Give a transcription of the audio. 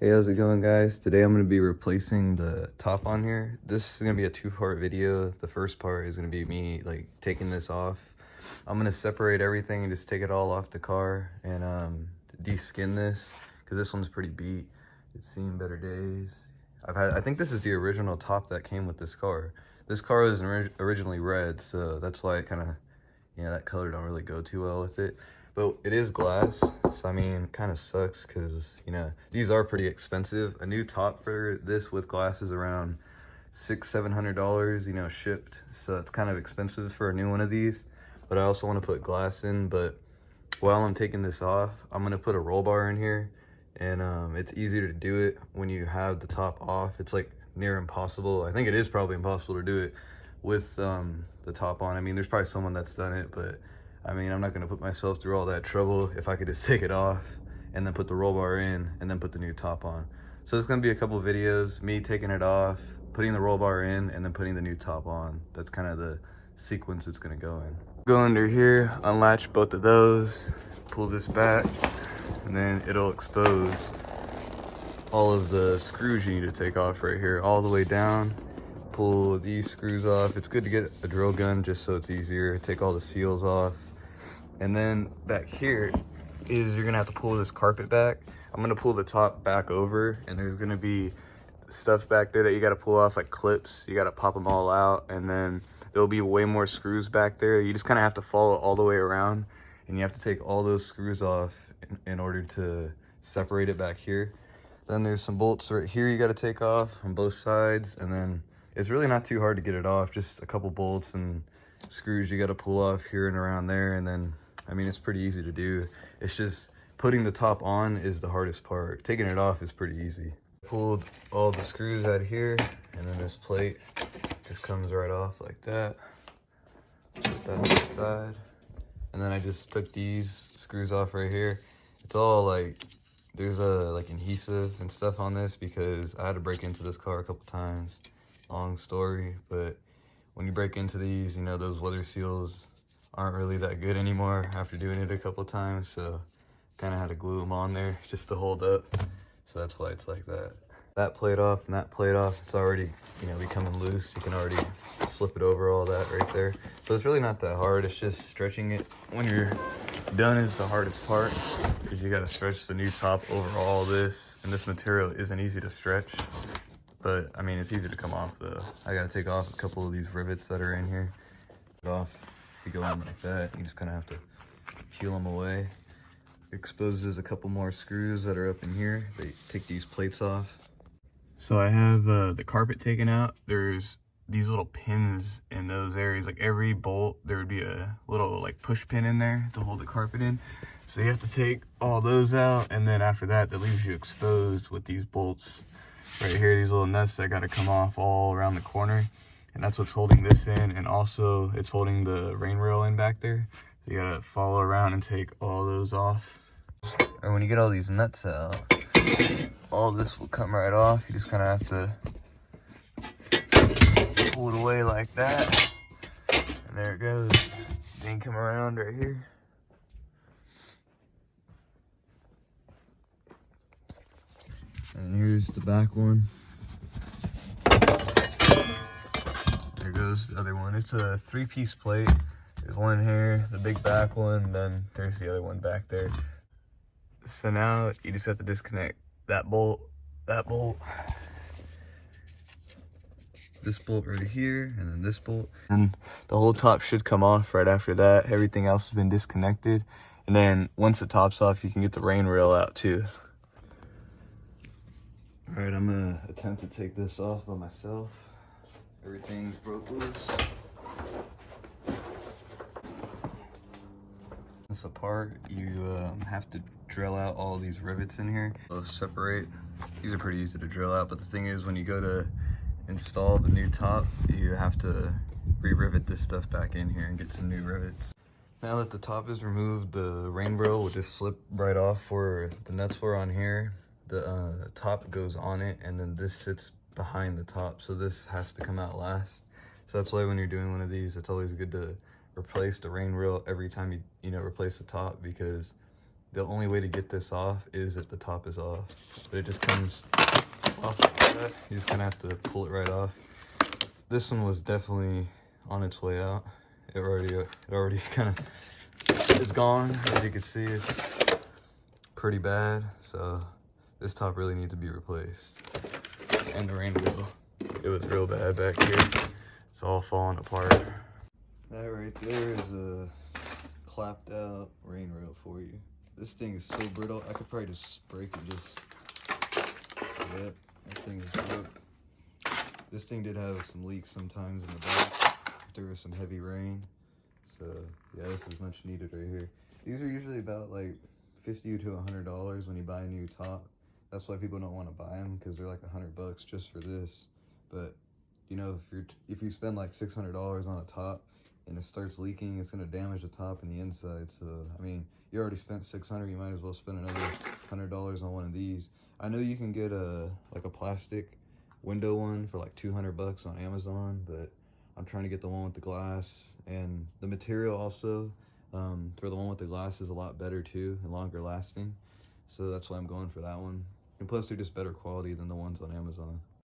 Hey, how's it going, guys? Today I'm going to be replacing the top on here. This is going to be a two-part video. The first part is going to be me like taking this off. I'm going to separate everything and just take it all off the car and de-skin this because this one's pretty beat. It's seen better days. I think this is the original top that came with this car. This car was originally red, so that's why it kind of, that color don't really go too well with it. But it is glass, so I mean, kind of sucks because, these are pretty expensive. A new top for this with glass is around $600-700, shipped. So it's kind of expensive for a new one of these. But I also want to put glass in. But while I'm taking this off, I'm going to put a roll bar in here. And it's easier to do it when you have the top off. It's like near impossible. I think it is probably impossible to do it with the top on. I mean, there's probably someone that's done it, but I mean, I'm not gonna put myself through all that trouble if I could just take it off and then put the roll bar in and then put the new top on. So it's gonna be a couple videos, me taking it off, putting the roll bar in, and then putting the new top on. That's kind of the sequence it's gonna go in. Go under here, unlatch both of those, pull this back, and then it'll expose all of the screws you need to take off right here, all the way down. Pull these screws off. It's good to get a drill gun just so it's easier. Take all the seals off. And then back here is you're gonna have to pull this carpet back. I'm gonna pull the top back over, and there's gonna be stuff back there that you gotta pull off, like clips. You gotta pop them all out, and then there'll be way more screws back there. You just kind of have to follow all the way around, and you have to take all those screws off in order to separate it back here. Then there's some bolts right here you gotta take off on both sides, and then it's really not too hard to get it off. Just a couple bolts and screws you gotta pull off here and around there, and then I mean, it's pretty easy to do. It's just putting the top on is the hardest part. Taking it off is pretty easy. Pulled all the screws out of here, and then this plate just comes right off like that. Put that on the side. And then I just took these screws off right here. It's all like, there's like adhesive and stuff on this because I had to break into this car a couple times. Long story, but when you break into these, those weather seals aren't really that good anymore after doing it a couple of times, so kind of had to glue them on there just to hold up. So that's why it's like that. That plate off and that plate off, it's already becoming loose. You can already slip it over all that right there. So it's really not that hard. It's just stretching it when you're done is the hardest part, because you got to stretch the new top over all this, and this material isn't easy to stretch. But I mean, it's easy to come off though. I gotta take off a couple of these rivets that are in here. Get off. You go in like that. You just kind of have to peel them away. Exposes a couple more screws that are up in here. They take these plates off. So I have the carpet taken out. There's these little pins in those areas. Like every bolt, there would be a little like push pin in there to hold the carpet in. So you have to take all those out, and then after that, that leaves you exposed with these bolts right here. These little nuts that got to come off all around the corner. And that's what's holding this in, and also it's holding the rain rail in back there. So you gotta follow around and take all those off. And when you get all these nuts out, all this will come right off. You just kind of have to pull it away like that. And there it goes. Then come around right here. And here's the back one. There goes the other one. It's a 3-piece plate. There's one here, the big back one, then there's the other one back there. So now you just have to disconnect that bolt, this bolt right here, and then this bolt. And the whole top should come off right after that. Everything else has been disconnected. And then once the top's off, you can get the rain rail out too. All right, I'm gonna attempt to take this off by myself. Everything's broke loose. This apart, you have to drill out all these rivets in here. Those separate. These are pretty easy to drill out, but the thing is, when you go to install the new top, you have to re-rivet this stuff back in here and get some new rivets. Now that the top is removed, the rain rail will just slip right off where the nuts were on here. The top goes on it, and then this sits behind the top, so this has to come out last. So that's why when you're doing one of these, it's always good to replace the rain rail every time you replace the top, because the only way to get this off is if the top is off, but it just comes off like that. You just kind of have to pull it right off. This one was definitely on its way out. It already kind of is gone. As you can see, it's pretty bad. So this top really needs to be replaced. And the rain wheel, it was real bad back here. It's all falling apart. That right there is a clapped out rain rail for you. This thing is so brittle, I could probably just break it yep, that thing is broke. This thing did have some leaks sometimes in the back. There was some heavy rain. So yeah, this is much needed right here. These are usually about like $50 to $100 when you buy a new top. That's why people don't want to buy them, because they're like $100 just for this. But you know, if you spend like $600 on a top and it starts leaking, it's gonna damage the top and the inside. So I mean, you already spent $600, you might as well spend another $100 on one of these. I know you can get a plastic window one for like $200 on Amazon, but I'm trying to get the one with the glass, and the material also for the one with the glass is a lot better too and longer lasting. So that's why I'm going for that one. And plus they're just better quality than the ones on Amazon.